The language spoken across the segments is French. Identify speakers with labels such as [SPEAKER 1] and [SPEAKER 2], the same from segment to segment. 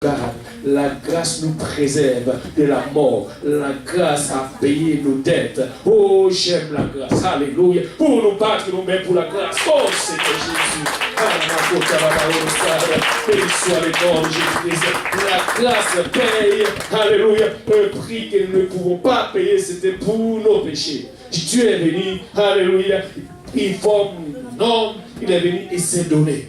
[SPEAKER 1] La grâce nous préserve de la mort. La grâce a payé nos dettes. Oh, j'aime la grâce. Alléluia. Pour nous battre, nous même pour la grâce. Oh, Seigneur Jésus. Béni soit le nom de Jésus-Christ. La grâce paye. Alléluia. Un prix que nous ne pouvons pas payer, c'était pour nos péchés. Dieu est venu. Alléluia. Il forme un homme. Il est venu et s'est donné.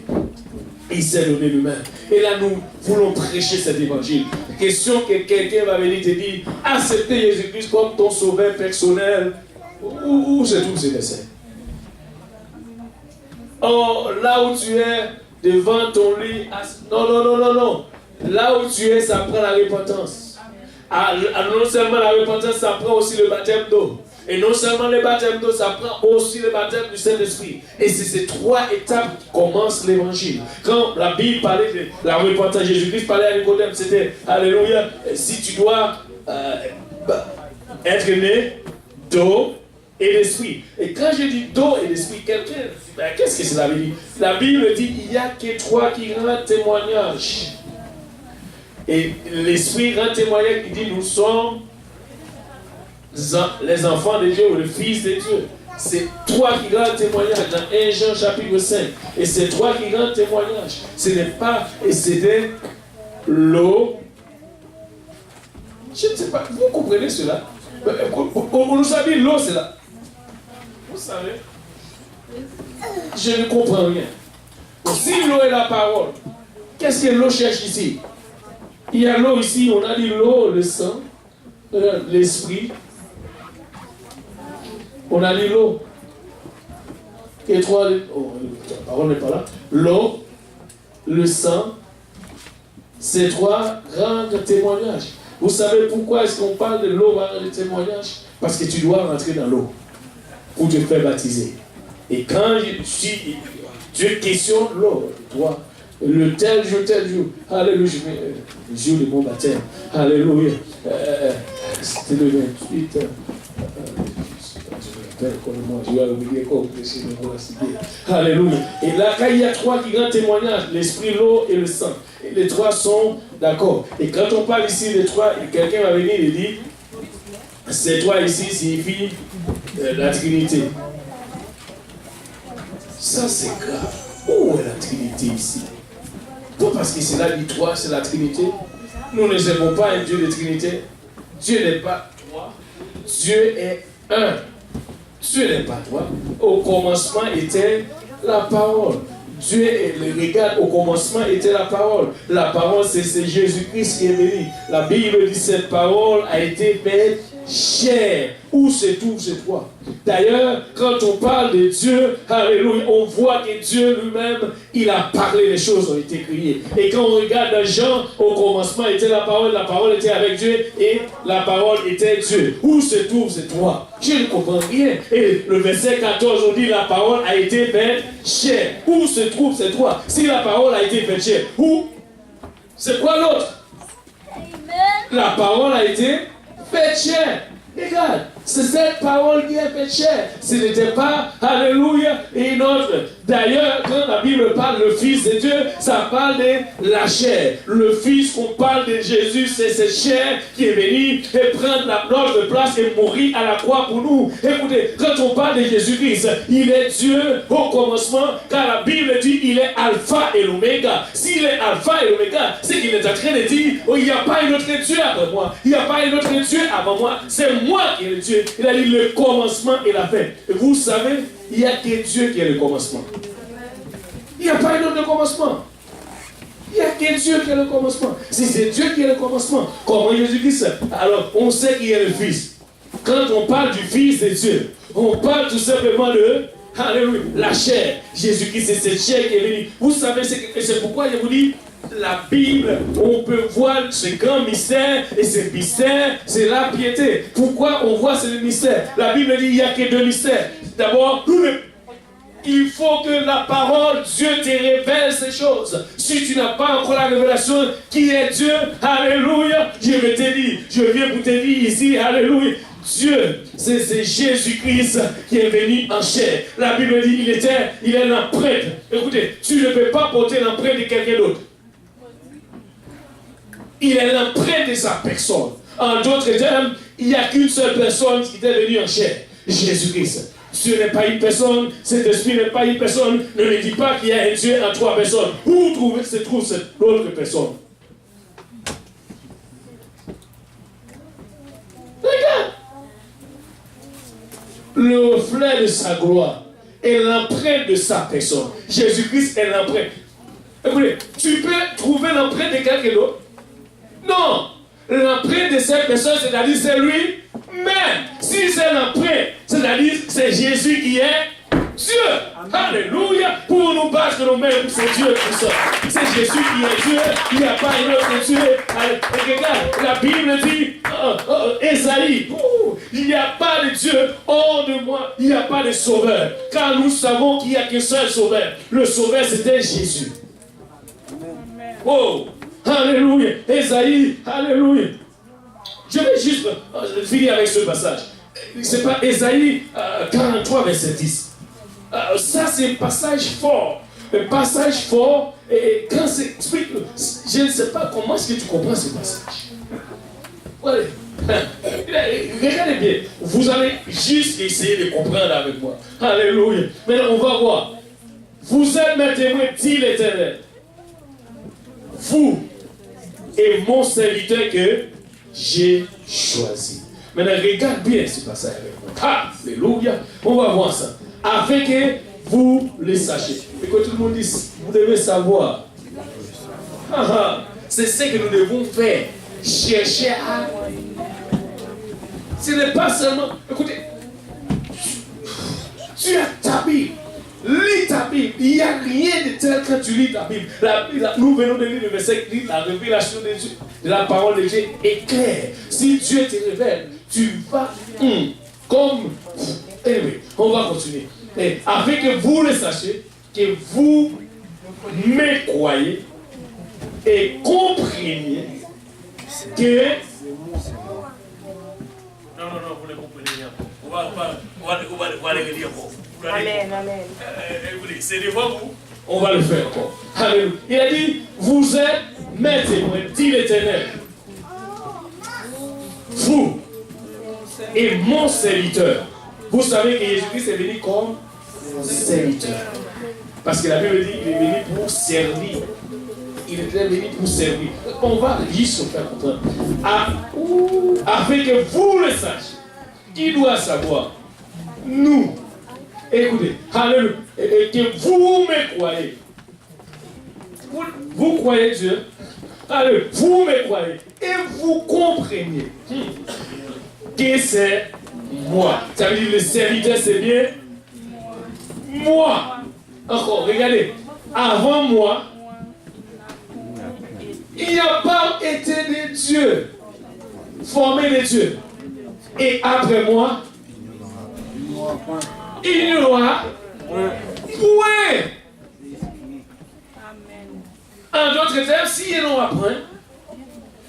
[SPEAKER 1] Il s'est donné lui-même. Et là, nous voulons prêcher cet évangile. Question que quelqu'un va venir te dire, accepter Jésus-Christ comme ton sauveur personnel. Où se trouvent ces versets? Oh, là où tu es, devant ton lit. Non. Là où tu es, ça prend la repentance. Non seulement la repentance, ça prend aussi le baptême d'eau. Et non seulement le baptême d'eau, ça prend aussi le baptême du Saint-Esprit. Et c'est ces trois étapes qui commencent l'évangile. Quand la Bible parlait de la repentance, Jésus-Christ parlait à Nicodème, c'était, alléluia, si tu dois être né d'eau et d'esprit. Et quand je dis d'eau et d'esprit, qu'est-ce que cela veut dire? La Bible dit, il n'y a que trois qui rendent témoignage. Et l'esprit rend témoignage, il dit, nous sommes les enfants de Dieu ou le Fils de Dieu. C'est toi qui rendent témoignage dans 1 Jean chapitre 5. Et c'est toi qui rendent témoignage. Ce n'est pas, et c'était l'eau. Je ne sais pas, vous comprenez cela? On nous a dit l'eau, c'est là. Vous savez? Je ne comprends rien. Si l'eau est la parole, qu'est-ce que l'eau cherche ici? Il y a l'eau ici, on a dit l'eau, le sang, l'esprit. On a dit l'eau. Et trois, la parole n'est pas là. L'eau, le sang, ces trois rendent témoignage. Vous savez pourquoi est-ce qu'on parle de l'eau va rendre témoignage? Parce que tu dois rentrer dans l'eau pour te faire baptiser. Et quand Dieu questionne l'eau, toi, le tel jour, alléluia, le jour de mon baptême, alléluia, c'était le 28. Alléluia. Et là, quand il y a trois qui rendent témoignage, l'esprit, l'eau et le sang, et les trois sont d'accord. Et quand on parle ici des trois, quelqu'un va venir et dire, ces trois ici signifient la Trinité. Ça, c'est grave. Où est la Trinité ici? Pas parce que c'est là dit trois, c'est la Trinité. Nous ne aimons pas un Dieu de Trinité. Dieu n'est pas trois. Dieu est un. Dieu n'est pas toi. Au commencement était la parole. Dieu, regarde, au commencement était la parole. La parole, c'est Jésus-Christ qui est venu. La Bible dit cette parole a été faite chair. Où se trouve c'est toi? D'ailleurs, quand on parle de Dieu, alléluia, on voit que Dieu lui-même, il a parlé, les choses ont été créées. Et quand on regarde dans Jean, au commencement était la parole était avec Dieu et la parole était Dieu. Où se trouve c'est toi? Je ne comprends rien. Et le verset 14, on dit la parole a été faite chair. Où se trouve c'est toi? Si la parole a été faite chair, où? C'est quoi l'autre? La parole a été faite chair. Regarde, c'est cette parole qui est faite chair. Ce n'était pas, alléluia, et une autre. D'ailleurs, quand la Bible parle le Fils de Dieu, ça parle de la chair. Le Fils qu'on parle de Jésus, c'est cette chair qui est venue et prendre notre place et mourir à la croix pour nous. Écoutez, quand on parle de Jésus-Christ, il est Dieu au commencement, car la Bible dit il est Alpha et l'Oméga. S'il est Alpha et l'Oméga, c'est qu'il est en train de dire, oh, il n'y a pas un autre Dieu avant moi. Il n'y a pas un autre Dieu avant moi. C'est moi qui est le Dieu. Il a dit le commencement et la fin. Et vous savez, il n'y a que Dieu qui est le commencement. Il n'y a pas un autre commencement. Il n'y a que Dieu qui est le commencement. Si c'est Dieu qui est le commencement, comment Jésus-Christ? Alors, on sait qu'il est le Fils. Quand on parle du Fils de Dieu, on parle tout simplement de, alléluia, la chair. Jésus-Christ, c'est cette chair qui est venue. Vous savez, c'est pourquoi je vous dis, la Bible, on peut voir ce grand mystère, et ce mystère, c'est la piété. Pourquoi on voit ce mystère? La Bible dit qu'il n'y a que deux mystères. D'abord, il faut que la parole, Dieu te révèle ces choses. Si tu n'as pas encore la révélation qui est Dieu, alléluia, je vais te dire, je viens pour te dire ici, alléluia, Dieu, c'est Jésus-Christ qui est venu en chair. La Bible dit il est l'empreinte. Écoutez, tu ne peux pas porter l'empreinte de quelqu'un d'autre. il est l'empreinte de sa personne. En d'autres termes, il n'y a qu'une seule personne qui est venue en chair, Jésus-Christ. Dieu n'est pas une personne, cet esprit n'est pas une personne. Ne me dis pas qu'il y a un Dieu en trois personnes. Où se trouve cette autre personne? Regarde. Le reflet de sa gloire est l'empreinte de sa personne. Jésus-Christ est l'empreinte. Écoutez, tu peux trouver l'empreinte de quelqu'un d'autre? Non. L'empreinte de cette personne, c'est-à-dire c'est lui-même. Si c'est l'empreinte, c'est-à-dire c'est Jésus qui est Dieu. Amen. Alléluia. Pour nous battre nous-mêmes, c'est Dieu tout ça. C'est Jésus qui est Dieu. Il n'y a pas un autre Dieu. Et regarde, la Bible dit, Ésaïe, il n'y a pas de Dieu hors de moi. Il n'y a pas de sauveur. Car nous savons qu'il n'y a qu'un seul sauveur. Le sauveur, c'était Jésus. Oh, alléluia. Ésaïe, alléluia. Je vais juste finir avec ce passage. C'est pas Ésaïe 43, verset 10. Ça, c'est un passage fort. Un passage fort. Et quand c'est explique, je ne sais pas comment est-ce que tu comprends ce passage. Ouais. Regardez bien. Vous allez juste essayer de comprendre avec moi. Alléluia. Maintenant, on va voir. Vous êtes mes témoins, dit l'Éternel. Vous et mon serviteur que j'ai choisi. Maintenant, regarde bien ce passage avec moi. Alléluia. On va voir ça. Afin que vous le sachiez. Et que tout le monde dise, vous devez savoir. C'est ce que nous devons faire. Chercher à... Ce n'est pas seulement... Écoutez, tu as ta Bible. Lis ta Bible. Il n'y a rien de tel quand tu lis ta Bible. Nous venons de lire le verset qui dit la révélation de Dieu, de la parole de Dieu est claire. Si Dieu te révèle, tu vas comme... Anyway, on va continuer. Et afin que vous le sachiez, que vous me croyez et compreniez que... Non, vous ne comprenez rien. On va le relire encore.
[SPEAKER 2] Amen, amen.
[SPEAKER 1] C'est devant vous. On va le faire encore. Alléluia. Il a dit, vous êtes mes témoins, dit l'Éternel. Vous et mon serviteur. Vous savez que Jésus-Christ est venu comme serviteur. Parce que la Bible dit qu'il est venu pour servir. Il était venu pour servir. On va juste se faire comprendre. Afin que vous le sachiez. Qui doit savoir? Nous. Écoutez, alléluia. Et que vous me croyez. Vous croyez Dieu. Alléluia. Vous me croyez. Et vous compreniez que c'est moi. Ça veut dire le serviteur, c'est bien moi. Encore, regardez. Avant moi, il n'y a pas été de Dieu. Formé de Dieu. Et après moi, il n'y aura point. En d'autres termes, s'il n'y aura point,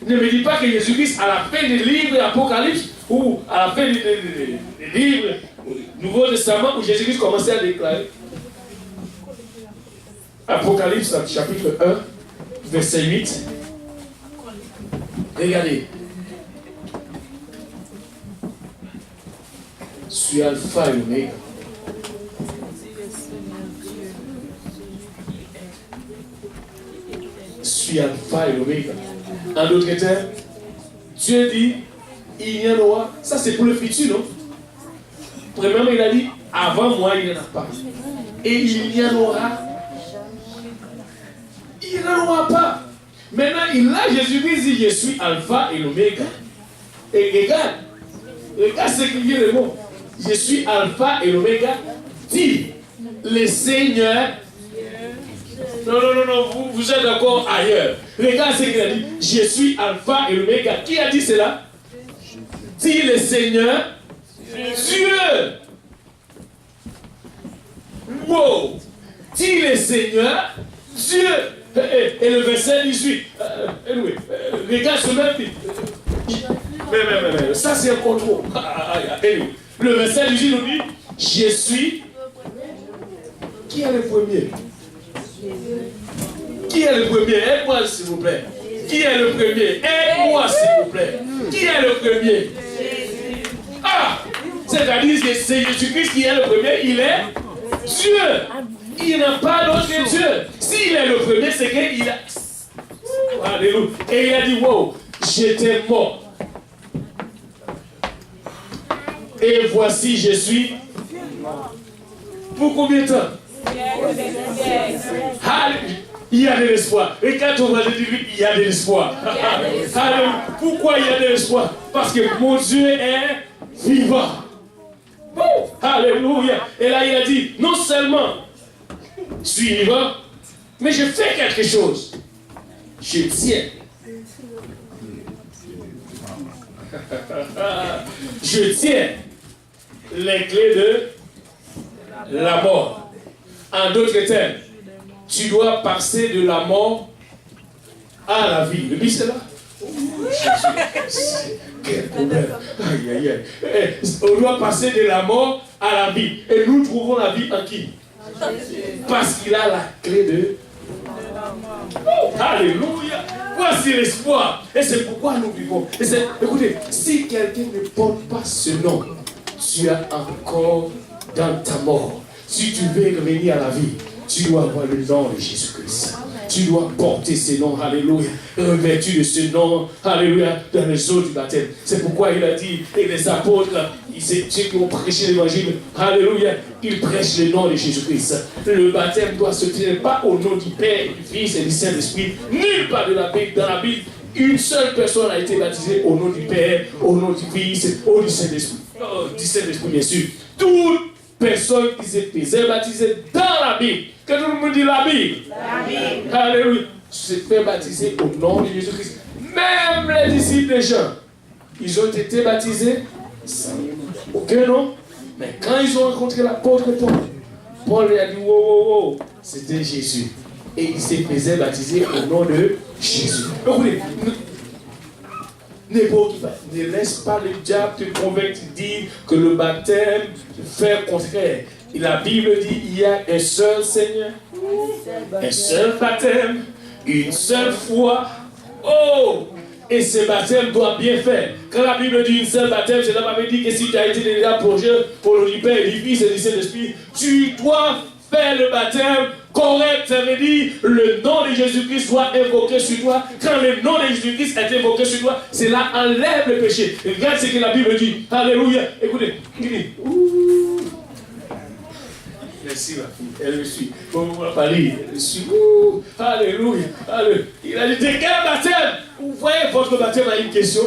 [SPEAKER 1] ne me dis pas que Jésus-Christ, à la fin des livres d'Apocalypse, ou à la fin des livres du Nouveau Testament, où Jésus-Christ commençait à déclarer. Apocalypse, chapitre 1, verset 8. Regardez. Je suis Alpha et Oméga. Je suis Alpha et Oméga. En d'autres termes, Dieu dit, il y en aura. Ça, c'est pour le futur, non? Premièrement, il a dit, avant moi, il n'y en a pas. Et il y en aura. Il n'y en aura pas. Maintenant, Jésus-Christ dit, je suis Alpha et l'Oméga. Et regarde ce qu'il dit le mot. Je suis Alpha et l'Oméga, dit le Seigneur. Non, vous êtes encore ailleurs. Regarde ce qu'il a dit. Je suis Alpha et l'Oméga. Qui a dit cela? Dit le Seigneur, Dieu. Wow. Dit le Seigneur, Dieu. Et le verset 18. Regarde ce même titre. Mais, ça c'est un contrôle. Le verset 18 nous dit, je suis. Qui est le premier? Qui est le premier? Aide-moi s'il vous plaît. Qui est le premier? Aide-moi, s'il vous plaît. Qui est le premier? Ah! C'est-à-dire que c'est Jésus-Christ qui est le premier, il est Dieu. Il n'a pas d'autre que Dieu. S'il est le premier, c'est qu'il a... Alléluia. Et il a dit, wow, j'étais mort. Et voici, je suis pour combien de temps? Il y a de l'espoir. Et quand on va dire il y a de l'espoir. Pourquoi il y a de l'espoir? Parce que mon Dieu est vivant. Oh, alléluia. Et là, il a dit, non seulement je suis vivant, mais je fais quelque chose. Je tiens. Je tiens les clés de la mort. En d'autres termes, tu dois passer de la mort à la vie. Le c'est là. Quel problème. Aïe, aïe, aïe. On doit passer de la mort à la vie. Et nous trouvons la vie en qui? Parce qu'il a la clé de... Oh, alléluia. Voici l'espoir. Et c'est pourquoi nous vivons. Écoutez, si quelqu'un ne porte pas ce nom, tu es encore dans ta mort. Si tu veux revenir à la vie, tu dois avoir le nom de Jésus-Christ. Tu dois porter ce nom, alléluia, revêtu de ce nom, alléluia, dans les eaux du baptême. C'est pourquoi il a dit, et les apôtres, ceux qui ont prêché l'évangile, alléluia, ils prêchent le nom de Jésus-Christ. Le baptême doit se tenir pas au nom du Père, du Fils et du Saint-Esprit, nulle part de la Bible. Dans la Bible, une seule personne a été baptisée au nom du Père, au nom du Fils, au nom du Saint-Esprit. Du Saint-Esprit, bien sûr. Toute personne qui s'est faisait baptiser dans la Bible. Que tout le monde dit la Bible. La Bible. Alléluia. Se fait baptiser au nom de Jésus-Christ. Même les disciples des gens, ils ont été baptisés sans aucun nom. Mais quand ils ont rencontré l'apôtre Paul, Paul lui a dit, wow, wow, wow, c'était Jésus. Et il s'est fait baptiser au nom de Jésus. Écoutez, ne laisse pas le diable te convaincre, dire que le baptême fait contraire. Et la Bible dit il y a un seul Seigneur, un seul baptême, une seule foi. Oh! Et ce baptême doit bien faire. Quand la Bible dit une seule baptême, c'est là que dit que si tu as été déjà plongé pour le Père et du Fils et du Saint-Esprit, tu dois faire le baptême correct. Ça veut dire le nom de Jésus-Christ soit invoqué sur toi. Quand le nom de Jésus-Christ est invoqué sur toi, cela enlève le péché. Regarde ce que la Bible dit. Alléluia. Écoutez, il dit, ouh. Merci ma fille, elle me suit. Bon, on va parler, elle me suit. Ouh. Alléluia. Alléluia. Il a dit, de quel baptême? Vous voyez, votre baptême a une question.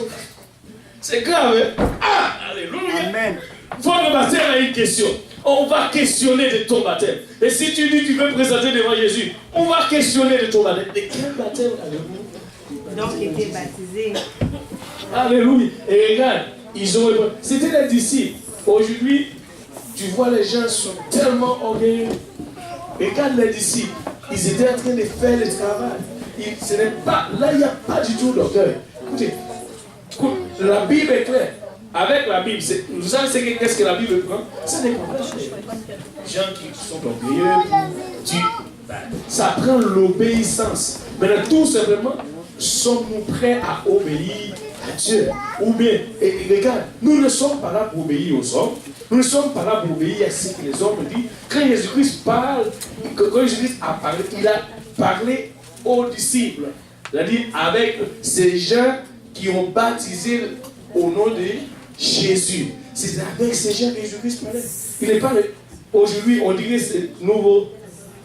[SPEAKER 1] C'est grave, hein? Ah, alléluia. Amen. Votre baptême a une question. On va questionner de ton baptême. Et si tu dis que tu veux présenter devant Jésus, on va questionner de ton baptême. De quel baptême avez-vous?
[SPEAKER 2] Donc, il était baptisé.
[SPEAKER 1] Alléluia. Et regarde, ils ont répondu. C'était les disciples. Aujourd'hui, tu vois, les gens sont tellement orgueilleux. Regarde les disciples. Ils étaient en train de faire le travail. Ce n'est pas, là, il n'y a pas du tout d'orgueil. Écoutez, la Bible est claire. Avec la Bible, vous savez qu'est-ce que la Bible prend? Ça n'est pas les gens qui sont orgueilleux. Ça prend l'obéissance. Maintenant, tout simplement, sommes-nous prêts à obéir à Dieu? Ou bien, et regarde, nous ne sommes pas là pour obéir aux hommes. Nous ne sommes pas là pour obéir à ce que les hommes disent. Quand Jésus-Christ parle, quand Jésus-Christ a parlé, il a parlé aux disciples. C'est-à-dire avec ces gens qui ont baptisé au nom de Jésus. C'est avec ces gens que Jésus-Christ parlait. Il n'est pas aujourd'hui, on dirait c'est nouveau.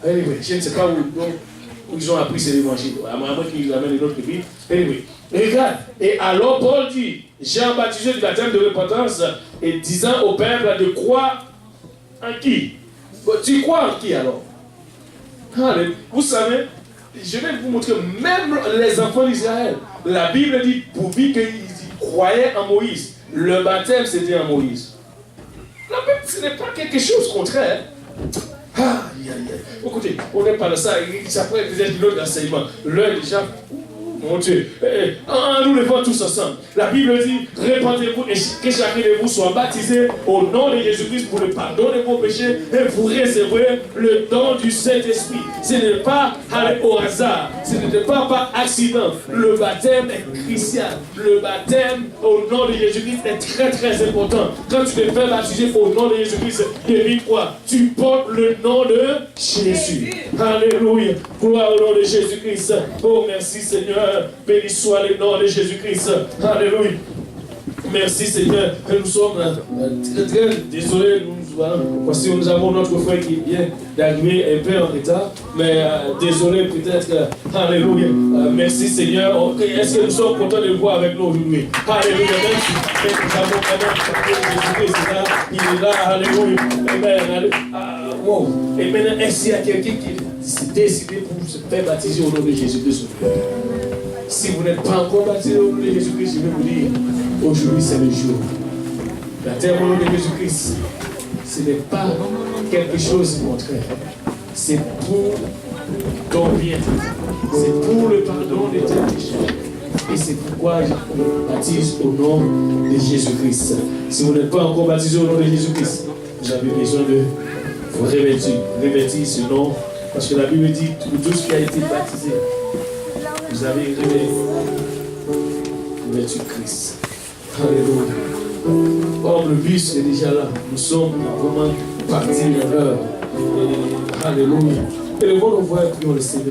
[SPEAKER 1] Anyway, je ne sais pas où ils ont appris cet évangile. À moins qu'ils amènent une autre Bible. Anyway, regarde. Et alors Paul dit, Jean baptisé du baptême de repentance et disant au peuple de croire en qui? Tu crois en qui alors? Allez, vous savez, je vais vous montrer, même les enfants d'Israël, la Bible dit pourvu qu'ils croyaient en Moïse. Le baptême, c'était en Moïse. La Bible, ce n'est pas quelque chose contraire. Écoutez, on n'est pas de ça. Ça pourrait être un autre enseignement. L'un déjà, Mon Dieu. Nous le voyons tous ensemble. La Bible dit, répandez-vous et que chacun de vous soit baptisé au nom de Jésus-Christ pour le pardon de vos péchés et vous recevrez le don du Saint-Esprit. Ce n'est pas au hasard. Ce n'est pas par accident. Le baptême est crucial. Le baptême au nom de Jésus-Christ est très très important. Quand tu te fais baptiser au nom de Jésus-Christ, devine quoi? Tu portes le nom de Jésus. Alléluia. Gloire au nom de Jésus-Christ. Oh, merci Seigneur. Béni soit le nom de Jésus-Christ. Alléluia. Merci Seigneur. Nous sommes très très désolés. Voici nous avons notre frère qui vient d'arriver un peu en retard. Mais désolé peut-être. Alléluia. Merci Seigneur. Est-ce que nous sommes contents de le voir avec nous aujourd'hui? Alléluia. Merci. Nous avons vraiment Jésus-Christ là. Il est là. Alléluia. Amen. Wow. Et maintenant, est-ce qu'il y a quelqu'un qui s'est décidé pour se faire baptiser au nom de Jésus-Christ? Si vous n'êtes pas encore baptisé au nom de Jésus-Christ, je vais vous dire, aujourd'hui c'est le jour. Baptême au nom de Jésus-Christ, ce n'est pas quelque chose de contraire. C'est pour ton bien. C'est pour le pardon de tes péchés. Et c'est pourquoi je vous baptise au nom de Jésus-Christ. Si vous n'êtes pas encore baptisé au nom de Jésus-Christ, vous avez besoin de vous revêtir ce nom. Parce que la Bible dit, tout ce qui a été baptisé, vous avez revêtu Christ. Alléluia. Or, le bus est déjà là. Nous sommes vraiment partis à l'heure. Alléluia. Et le bon, on voit et prions le Seigneur.